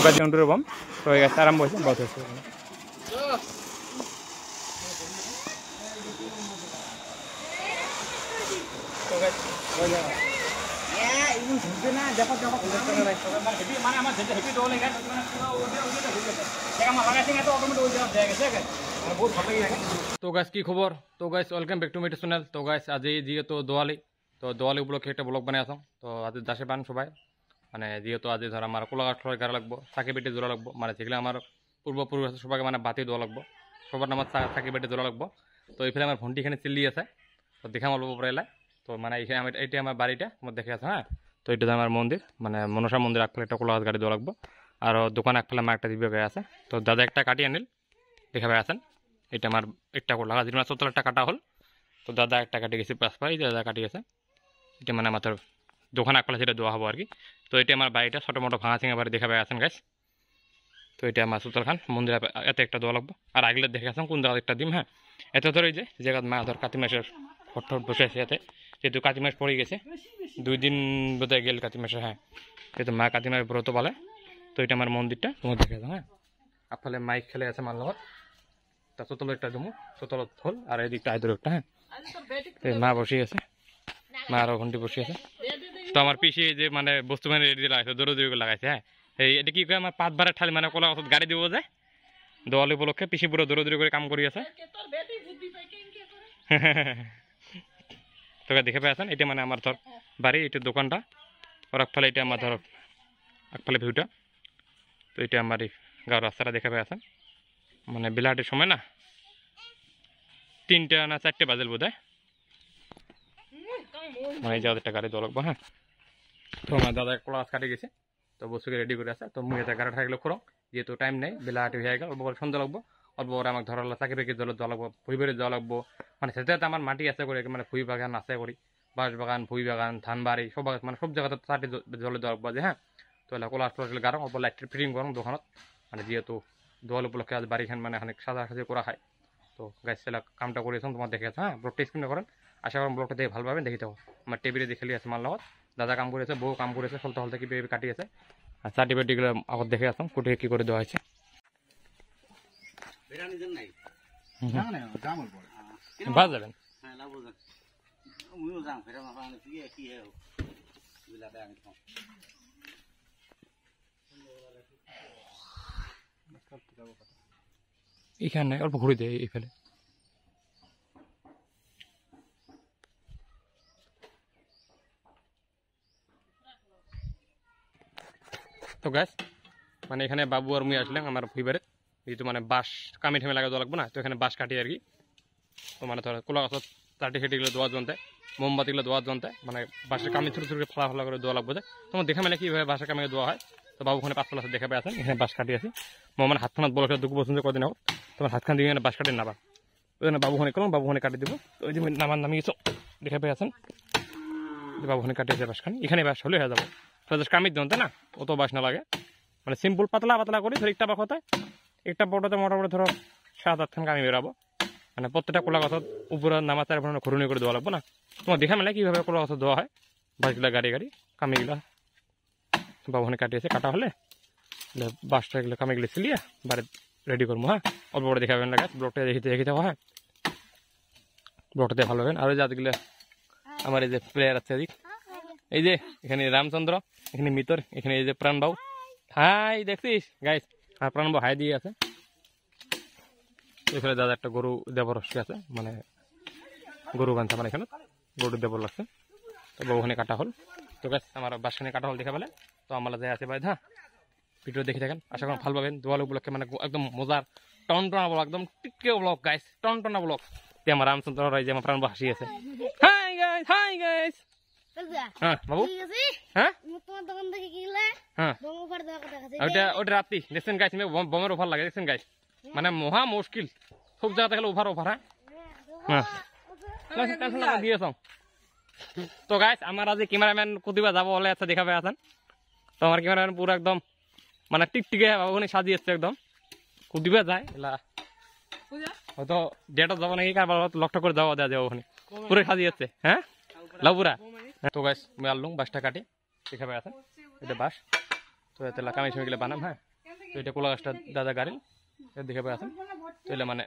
গাছ জন্টুর বম তো এই গাছটা আরম্ভ হয়েছে বহুত হয়েছে তো গাইস কি খবর তো guys welcome back to my channel তো গাইস আজ যেহেতু দোয়ালি তো দোয়ালি উপলক্ষে একটা ব্লগ বানাই আসলাম তো আজ দাসে পান সবাই মানে যেহেতু আজ ধর আমার কোলাঘাট ফ্লোর গাড়া লাগবো সাকি বেটে জোড়া লাগবো মানে যেগুলো আমার পূর্বপুরুষ আছে সবাইকে মানে বাতি দেওয়া লাগবো সবার নামাজ সাকি বেটে জোড়া লাগবো তো এইখানে আমার ভন্টি এখানে চিল্লি আছে তো দেখা অল্প পরে এলাই তো মানে এইখানে আমি এইটা আমার বাড়িটা তোমার দেখে আছে হ্যাঁ তো এটা আমার মন্দির মানে মনসা মন্দির একফালে একটা কোলাঘাট গাড়ি দেওয়া লাগবো আর দোকান একফালে আমার একটা দিবে গায়ে আছে তো দাদা একটা কাটি আনিল দেখা ভাই আছেন এটা আমার একটা কোলা গাছ মানে 70 কাটা হল তো দাদা একটা কাটি গেছে পাঁচ পাই দাদা কাটি গেছে এটা মানে আমার দোকান একফালে সেটা দেওয়া হবো আর কি তো এটা আমার বাড়িটা ছোটো মোটো ভাঙা চিঙা বাড়ি দেখা ভাই আছেন গাছ তো এটা আমার সুতল খান মন্দির এতে একটা দেওয়া লাগবো আর আগলে দেখে আসেন কোন জায়গা একটা দিম হ্যাঁ এত ধর এই যে জায়গা মা ধর কাতি মাসের ফট বসে আছে এতে যেহেতু কাতি মাস পড়ে গেছে 2 দিন বোধহয় গেল কাতি মাসে হ্যাঁ যেহেতু মা কাতি মাস ব্রত পালে তো এটা আমার মন্দিরটা তোমার দেখে আসেন হ্যাঁ আপফালে মাইক খেলে আছে মার লগত তা চতল একটা জমু চতল হল আর এদিকটা আইদর একটা হ্যাঁ মা বসে আছে মা আরো ঘন্টি বসে আছে তো আমার পিছিয়ে যে মানে বস্তু মানে রেডি লাগাইছে দৌড়ি লাগাইছে হ্যাঁ এই এটা কি কয় আমার 5 বারের ঠালি মানে কোলা ওষুধ গাড়ি দিব যায় দোয়ালি উপলক্ষে পিছিয়ে পুরো দৌড়ি করে কাম করি আছে তোকে দেখে পেয়ে আছেন এটা মানে আমার ধর বাড়ি এটা দোকানটা ওর একফালে এটা আমার ধর একফালে ভিউটা তো এটা আমার এই গাঁর রাস্তাটা দেখে পেয়ে আছেন মানে বেলাহাটের সময় না 3টা না 4টে বাজেল বোধ হয় মানে এই যাদের গাড়ি দেওয়া লাগবো হ্যাঁ তো আমার দাদা ক্লাস কাটে গেছে তো বসুকে রেডি করে আছে তো মুই এটা গাড়ি থাকলে খরং যেহেতু টাইম নেই বেলাহাটি হয়ে গেল অল্প করে সন্ধ্যা লাগবো অল্প করে আমাকে ধরালা চাকরি পেকে জলে দেওয়া লাগবো ভুই বেড়ে দেওয়া লাগবো মানে সেটাতে আমার মাটি আছে করে মানে ভুই বাগান আছে করি বাঁশ বাগান ভুই বাগান ধান বাড়ি সব মানে সব জায়গাতে চাটি জলে দেওয়া লাগবো যে হ্যাঁ তো এলা কোলাস ফ্লাস গাড়ো অল্প লাইটের ফিটিং করুন দোকানত মানে যেহেতু দোয়াল উপলক্ষে আজ বাড়িখান মানে অনেক সাজাসাজি করা হয় তো গাছ সেলা কামটা করেছেন তোমার দেখে আছে হ্যাঁ ব্লগটা স্ক্রিনে করেন আশা করেন ব্লগটা দেখে ভালো পাবেন দেখিতে আমার টেবিলে দেখে আছে মার লগত দাদা কাম করেছে বউ কাম করেছে ফলতে ফলতে কি পেয়ে কাটিয়েছে আর সার্টিফিকেটগুলো আগত দেখে আসলাম কুটে কি করে দেওয়া হয়েছে বাস যাবেন এখানে অল্প ঘুরে দেয় এই ফেলে তো গাছ মানে এখানে বাবু আর মুই আসলাম আমার পরিবারে যেহেতু মানে বাঁশ কামি ঠেমে লাগা দেওয়া লাগবো না তো এখানে বাঁশ কাটি আর কি তো মানে ধর কোলা গাছত চাটি খেটিগুলো দেওয়া জনতে মোমবাতিগুলো দেওয়ার জনতে মানে বাঁশের কামি ছোটো ছোটো ফলা ফলা করে দেওয়া লাগবো যে তোমার দেখে মানে কীভাবে বাঁশের কামিকে দেওয়া হয় তো বাবু ওখানে 5 প্লাসে দেখে পেয়ে আছেন এখানে বাঁশ কাটি আছে মানে হাতখানাত বলো দুঃখ পছন্দ কদিন হোক তোমার হাতখান দিয়ে বাঁশ কাটি নাবা ওই জন্য বাবু ওখানে করুন বাবু ওখানে কাটি দেবো তো ওই যে নামিয়েছো দেখে পেয়ে আছেন বাবু ওখানে কাটিয়েছে বাঁশখানি এখানে বাঁশ হলে হয়ে যাবো কামির জনতে না অত বাঁশ না লাগে মানে সিম্পল পাতলা পাতলা করি ধর একটা বাঁকতে একটা বড়তে মোটামুটি ধরো 7-8খান কামি বেরাবো মানে প্রত্যেকটা কোলা গাছত উপরে নামা 4 ঘন্টা ঘুরুনি করে দেওয়া লাগবো না তোমার দেখা মেলে কীভাবে কোলা গাছত দেওয়া হয় বাঁশগুলা গাড়ি কামিগুলা বাবুখানে কাটিয়েছে কাটা হলে বাঁশটা এগুলো কামিগুলো ছিলিয়ে বাড়ি রেডি করবো হ্যাঁ অল্প বড় দেখাবেন না গাছ ব্লগটা দেখিতে হবে হ্যাঁ ব্লগটা দিয়ে ভালো হবেন আর ওই জাতগুলো আমার এই যে প্লেয়ার আছে এদিক এই যে এখানে রামচন্দ্র এখানে মিতর এখানে এই যে প্রাণবাবু হাই দেখছিস গাইস আর প্রাণবাবু হাই দিয়ে আছে এখানে দাদা একটা গরু দেবর আছে মানে গরু বানছে আমার এখানে গরু দেবর লাগছে তো বাবু ওখানে কাটা হল তো গাছ আমার বাসখানে কাটা হল দেখা পেলে তো আমার যাই আছে ভাই হ্যাঁ ভিডিও দেখে থাকেন আশা করেন ভালো পাবেন দোয়াল উপলক্ষে মানে একদম মজার টনটনা ব্লগ একদম টিকে ব্লগ গাইস টনটনা ব্লগ দিয়ে আমার রামচন্দ্র রায় যে আমার প্রাণবাবু হাসি আছে হাই গাইস হ্যাঁ বাবু হ্যাঁ হ্যাঁ ওটা রাত্রি দেখছেন গাইস বমের অফার লাগে দেখছেন গাইস মানে মহা মুশকিল সব জায়গাতে গেলে ওভার হ্যাঁ হ্যাঁ দিয়েছ তো গাইস আমার আজ ক্যামেরাম্যান কুদিবা যাবো বলে আচ্ছা দেখা পেয়ে আছেন তো আমার ক্যামেরাম্যান পুরো একদম মানে টিকটিকে ওখানে সাজিয়েছে একদম কুদিবা যায় এলা হয়তো ডেটত যাবো নাকি কারবার লক্ষ্য করে যাওয়া দেওয়া যাবো ওখানে পুরো সাজিয়েছে হ্যাঁ লাউপুরা তো গাইস আমি আনলুম বাঁশটা কাটি দেখা পেয়ে আছেন এটা বাঁশ তো এতে কামি সময় গেলে বানাম হ্যাঁ তো এটা কোলা গাছটা দাদা গাড়ি দেখে পাই আছেন তো এলে মানে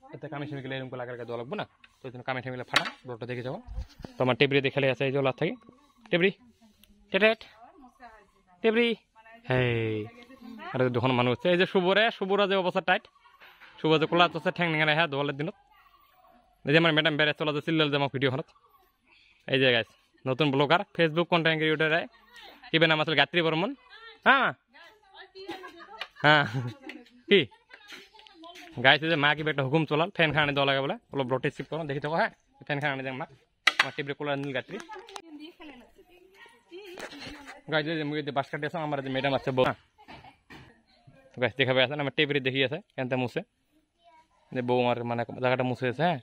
এতে কামি ঠেমি গেলে এরকম লাগার দেওয়া লাগবো না তো এই জন্য কামি ঠেমিলে ফাটা ব্লগটা দেখে যাবো তো আমার টেবরি দেখালে আছে এই যে ওলার থেকে টেবরি টেটেট টেবরি হেই আর যখন মানুষ হচ্ছে এই যে শুভরা যে অবস্থা টাইট শুভ যে কোলা আছে ঠ্যাং নিঙে হ্যাঁ দোয়ালের দিনত এই যে আমার ম্যাডাম বেড়ে চলা যে চিল্লাল যে আমার ভিডিওখনত এই যে গাইস নতুন ব্লগার ফেসবুক কন্টেন্ট ক্রিয়েটর কি নাম আসলে গায়ত্রী বর্মন হ্যাঁ হ্যাঁ কি গাইছে যে মা কি একটা হুকুম চলাল ফ্যান খানে দেওয়া লাগে বলে বলো ব্লড টেস্ট করো দেখি থাকো হ্যাঁ ফ্যান খানে দেখ মা আমার টিপরে কোলা নীল গায়ত্রী গাইছে যে মুই বাস কাটি আছে আমার যে ম্যাডাম আছে বউ গাছ দেখাবে আছে আমার টেপরি দেখি আছে কেনতে মুছে যে বউ আমার মানে জায়গাটা মুছে আছে হ্যাঁ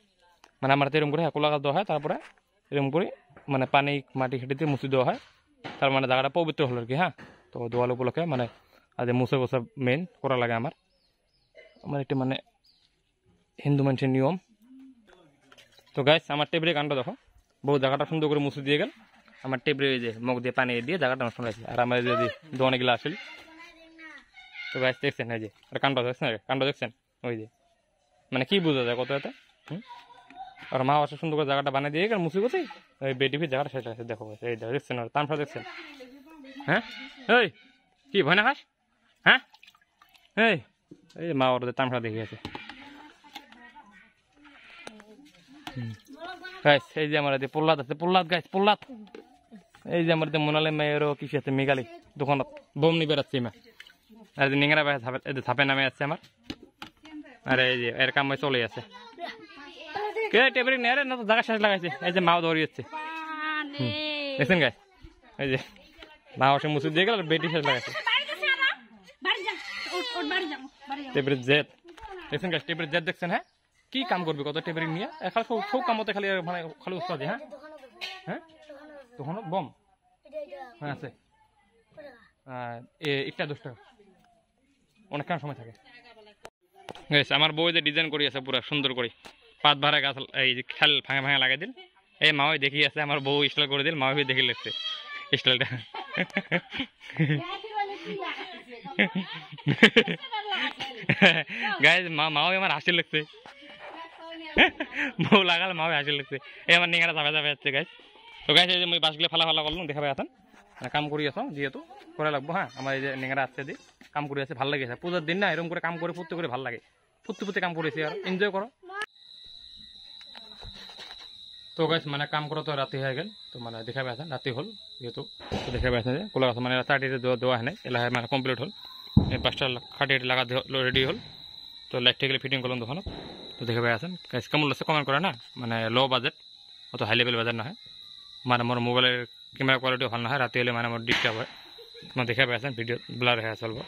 মানে আমার এরকম করে কোলা গাছ দেওয়া হয় তারপরে এরকম করে মানে পানি মাটি খেটে দিয়ে মুছে দেওয়া হয় তার মানে জায়গাটা পবিত্র হলো আর কি হ্যাঁ তো দোয়াল উপলক্ষে মানে আজ মুছে বসা মেন করা লাগে আমার আমার একটি মানে হিন্দু মানুষের নিয়ম তো গাইস আমার টেবরি কাণ্ড দেখো বহু জায়গাটা সুন্দর করে মুছে দিয়ে গেল আমার টেবরি ওই যে মুখ দিয়ে পানি দিয়ে জায়গাটা নষ্ট হয়েছে আর আমার যদি দোয়ানেগুলো আসলে তো গাইস দেখছেন এই যে আর কাণ্ড দেখছেন কাণ্ড দেখছেন ওই যে মানে কি বোঝা যায় কত এতে আর মা আসে সুন্দর করে জায়গাটা বানিয়ে দিয়ে গেল মুছে গেছে ওই বেডিফির জায়গাটা সেটা আছে দেখো এই দেখছেন আর তামসা দেখছেন হ্যাঁ এই কি ভয় না খাস হ্যাঁ এই এই মা ওর তামসা দেখে আছে গাইস এই যে আমার প্রহ্লাদ আছে প্রহ্লাদ গাইস প্রহ্লাদ এই যে আমার মোনালে মেয়েরও কিছু আছে মেঘালি দোকানত বোম নিয়ে বেড়াচ্ছে মা আর নিংরা ভাই ধাপে নামে আসছে আমার আরে এই যে এর কাম চলে আছে কে টেবরি নেই রে না তো জায়গা শেষ লাগাইছে এই যে মাও দৌড়িয়েছে দেখছেন গাইস এই যে মা ওসে মুসুদ দিয়ে গেল বেটি শেষ লাগাইছে টেবরি জেদ দেখছেন গাইস টেবরি জেদ দেখছেন হ্যাঁ কি কাম করবি কত টেবরি নিয়ে খালি সব কামতে খালি মানে খালি উস্তাদি হ্যাঁ হ্যাঁ তখন বম হ্যাঁ আছে একটা 10 টাকা অনেকক্ষণ সময় থাকে গাইস আমার বউ যে ডিজাইন করি আছে পুরো সুন্দর করে পাত ভাড়া গাছ এই যে খেল ভাঙা ভাঙা লাগাই দিল এই মাও দেখি আছে আমার বউ স্টাইল করে দিল মাও দেখি লাগছে স্টাইলটা গাইস মাও আমার হাসি লাগছে বউ লাগাল মাও হাসি লাগছে এই আমার নিঙারা যাবে যাবে যাচ্ছে গাইস তো গাইস এই যে মই বাসগুলো ফালা ফালা করলাম দেখাবে আছেন কাম করি আছো যেহেতু করে লাগবো হ্যাঁ আমার এই যে নিঙারা আছে দি কাম করে আছে ভালো লাগে পূজার দিন না এরকম করে কাম করে ফুর্তি করে ভালো লাগে ফুর্তি কাম করেছি আর এনজয় করো তো গাইস মানে কাম করো তো রাতে হয়ে গেল তো মানে দেখাবে আছেন রাতে হল যেহেতু দেখাবে আছে যে কোলা মানে চাটিতে দেওয়া হয় না এলা মানে কমপ্লিট হল এই 5টা খাটিয়ে লাগা রেডি হল তো লাইট গেলে ফিটিং করলাম তখন তো দেখাবে আছেন গাইস কেমন লাগছে কমেন্ট করে না মানে লো বাজেট অত হাই লেভেল বাজেট না হয় মানে আমার মোবাইলের ক্যামেরা কোয়ালিটিও ভালো না হয় রাতে হলে মানে আমার ডিস্টার্ব হয় তোমার দেখাবে আছেন ভিডিও ব্লার হয়ে চলবো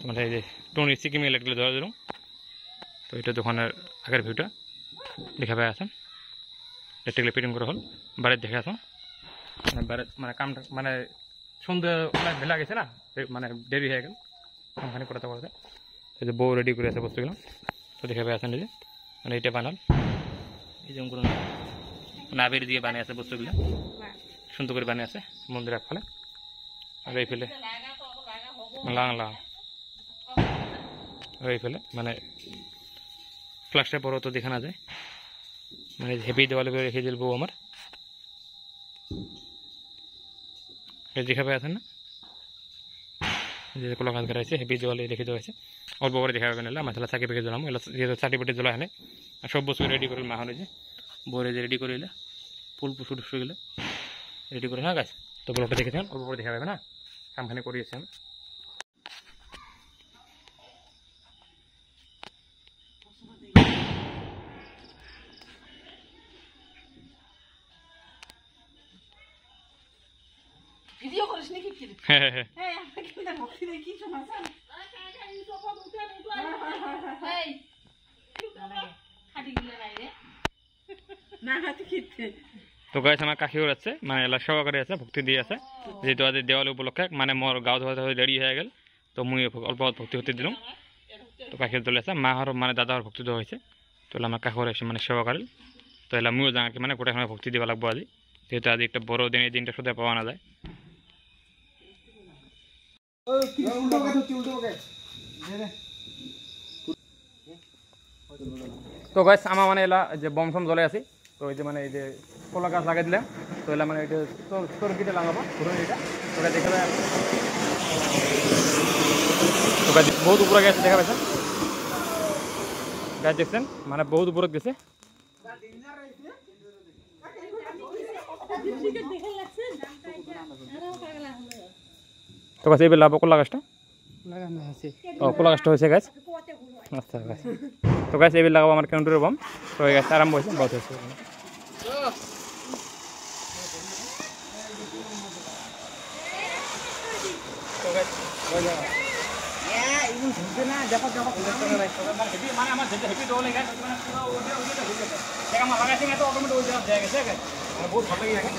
মানে এই যে টনি সিকিমি লাইটগুলো ধরে দিলাম তো এটা দোকানের আগের ভিউটা দেখাবে আছেন লাইটগুলো ফিটিং করে হল বাড়ির দেখে আসুন মানে বাড়ির মানে কামটা মানে সন্ধ্যে অনেক ভেলা গেছে না মানে দেরি হয়ে গেল কামখানি করতে করতে এই যে বউ রেডি করে আছে বস্তুগুলো তো দেখাবে আছেন এই যে মানে এটা বানাল এই যেমন করে নাবির দিয়ে বানিয়ে আছে বস্তুগুলো সুন্দর করে বানিয়ে আছে মন্দির এক ফেলে আর এই ফেলে লাং এই ফেলে মানে ফ্লাশটা পরও তো দেখা না যায় মানে হেভি দেওয়ালে করে রেখে দিল বউ আমার দেখাবে আছেন না যে কোলা গাছ গাড়াইছে হেভি দেওয়ালে রেখে দেওয়া হয়েছে অল্প করে দেখা পাবেন আমার তাহলে চাকি পেকে জ্বলাম এগুলো যেহেতু চাটিপেটে জ্বলা হয় আর সব বস্তু রেডি করে মা হলে যে বউরে যে রেডি করে এলে ফুল ফুসু টুসু গেলে রেডি করে না গাছ তো ব্লগটা দেখেছেন অল্প করে দেখা পাবে না কামখানি করিয়েছেন ভিডিও করিস নাকি কি হ্যাঁ হ্যাঁ এই আমরা কিন্তু ভক্তি দেখি শোনাছেন এই খাটি গিলে নাই রে না হাতে খেতে তো গাইস আমার কাকিও আছে মানে এলা সহকারী আছে ভক্তি দিয়ে আছে যেহেতু আজ দেওয়াল উপলক্ষে মানে মোর গাঁও ধোয়া রেডি হয়ে গেল তো মুই অল্প ভক্তি হতে দিলাম তো কাকির দলে আছে মাহর মানে দাদার ভক্তি দেওয়া হয়েছে তো আমার কাকুর এসে মানে সহকারী তো এলা মুও জানাকে মানে গোটা সময় ভক্তি দেওয়া লাগবো আজি যেহেতু আজ একটা বড় দিন এই দিনটা শুধু পাওয়া না যায় তো গাইস আমার মানে এলা যে বম সম জ্বলে আছে তো এই যে মানে এই যে কলা গাছ লাগাই দিলাম তো এলা মানে এটা তোর কিটা লাগাবো ধরুন এটা তোকে দেখে যায় তো গাছ বহুত উপরে গেছে দেখা পাচ্ছেন গাছ দেখছেন মানে বহুত উপরে গেছে তো গাছ এইবার লাগাবো কলা গাছটা ও কলা গাছটা হয়েছে গাছ আচ্ছা গাছ তো গাছ এইবার লাগাবো আমার কাউন্টারের বম তো এই গাছ আরম্ভ হয়েছে বহুত হয়েছে মানে আমার যেটা হেপি ডোলে গাছ মানে পুরো ওটা ওইটা হয়ে গেছে দেখা আমার লাগাইছে না তো অটোমেটিক ওই জায়গা গেছে মানে বহুত ভালো লাগে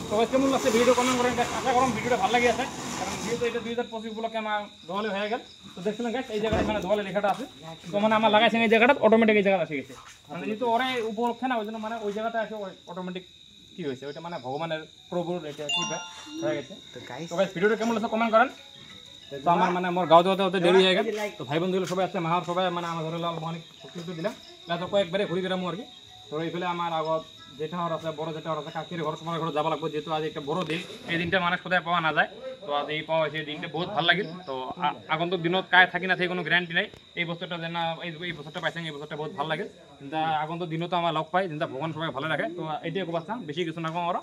তো কেমন লাগছে ভিডিও কমেন্ট করেন আশা করুন ভিডিওটা ভালো লাগে আছে কারণ যেহেতু এটা 2025 উপলক্ষে আমার দোয়ালে হয়ে গেল তো দেখছেন গাছ এই জায়গাটা মানে দোয়ালে লেখাটা আছে তো মানে আমার লাগাইছেন এই জায়গাটা অটোমেটিক এই জায়গাটা এসে গেছে মানে যেহেতু ওরা উপলক্ষে না ওই জন্য মানে ওই জায়গাটা এসে অটোমেটিক কি হয়েছে ওইটা মানে ভগবানের প্রভুর এটা কি হয়ে গেছে তো গাছ ভিডিওটা কেমন লাগছে কমেন্ট করেন তো আমার মানে আমার গাঁও দেওয়াতে হতে দেরি হয়ে গেল তো ভাই বন্ধুগুলো সবাই আছে মাহার সবাই মানে আমার ধরে অনেক সত্যি দিলাম তো কয়েকবারে ঘুরি গেলাম আর কি তো এইফালে আমার আগত যেটা হওয়ার আছে বড় যেটা আছে কাকির ঘর তোমার ঘরে যাওয়া লাগবে যেহেতু আজ একটা বড় দিন এই দিনটা মানুষ কোথায় পাওয়া না যায় তো আজ এই পাওয়া হয়েছে এই দিনটা বহুত ভালো লাগিল তো আগন্তুক দিনত কায় থাকি না থাকি কোনো গ্যারান্টি নাই এই বছরটা যেন এই বছরটা পাইছেন এই বছরটা বহুত ভালো লাগে কিন্তু আগন্তুক দিনতো আমার লগ পাই কিন্তু ভগবান সবাই ভালো রাখে তো এইটাই খুব আসতাম বেশি কিছু না কম আরো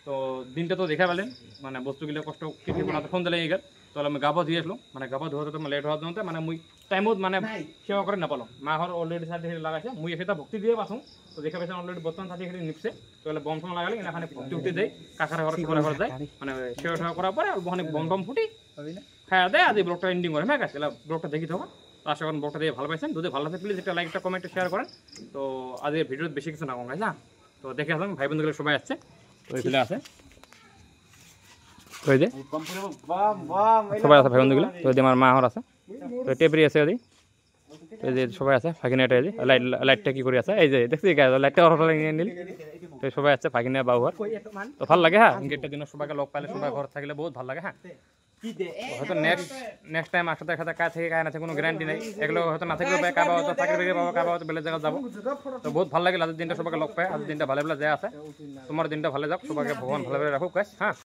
তো দিনটা তো দেখা পেলেন মানে বস্তুগুলো কষ্ট কেটে পড়াতে ফোন দিলে গেল তাহলে আমি গাবা ধুয়ে আসলাম মানে গাবা ধোয়াতে তো লেট হওয়ার জন্য মানে মুই টাইমত মানে সেবা করে নাপালাম মা ঘর অলরেডি সার্টিফিকেট লাগাইছে মুই সেটা ভক্তি দিয়ে পাসুন তো দেখা পাইছেন অলরেডি বর্তমান সার্টিফিকেট নিপছে তাহলে বম টম লাগালে এখানে ভক্তি উঠতে দেয় কাকার ঘর সবার ঘর যায় মানে সেবা টেবা করার পরে ওখানে বম টম ফুটি খাওয়া দেয় আজ এই ব্লগটা এন্ডিং করে হ্যাঁ গেছে ব্লগটা দেখি থাকো তো আশা করেন ব্লগটা দিয়ে ভালো পাইছেন যদি ভালো লাগে প্লিজ একটা লাইক একটা কমেন্ট শেয়ার করেন তো আজ এই ভিডিও বেশি কিছু না কম গাইছে তো দেখে আসলাম ভাই বন্ধুগুলো সবাই আসছে তো এইগুলো আছে তো এই যে সবাই আছে ভাই বন্ধুগুলো তো এই আমার মা হর আছে তো টেপরি আছে ওদি এই যে সবাই আছে ফাঁকিনা এটা লাইটটা কি করে আছে এই যে দেখছি লাইটটা ঘর নিয়ে নিল তো সবাই আছে ফাঁকিনা বাবুর তো ভালো লাগে হ্যাঁ একটা দিন সবাইকে লগ পাইলে সবাই ঘর থাকলে বহুত ভালো লাগে হ্যাঁ হয়তো নেক্সট টাইম একসাথে একসাথে কাজ থেকে কাজ আছে কোনো গ্যারান্টি নেই এগুলো হয়তো না থাকলেও পাই কাবা হয়তো চাকরি পেয়ে পাবো কাবা হয়তো বেলে জায়গা যাবো তো বহুত ভালো লাগে আজকের দিনটা সবাইকে লগ পাই আজকের দিনটা ভালো ভালো যায় আছে তোমার দিনটা ভালো যাক সবাইকে ভগবান ভালো রাখুক হ্যাঁ।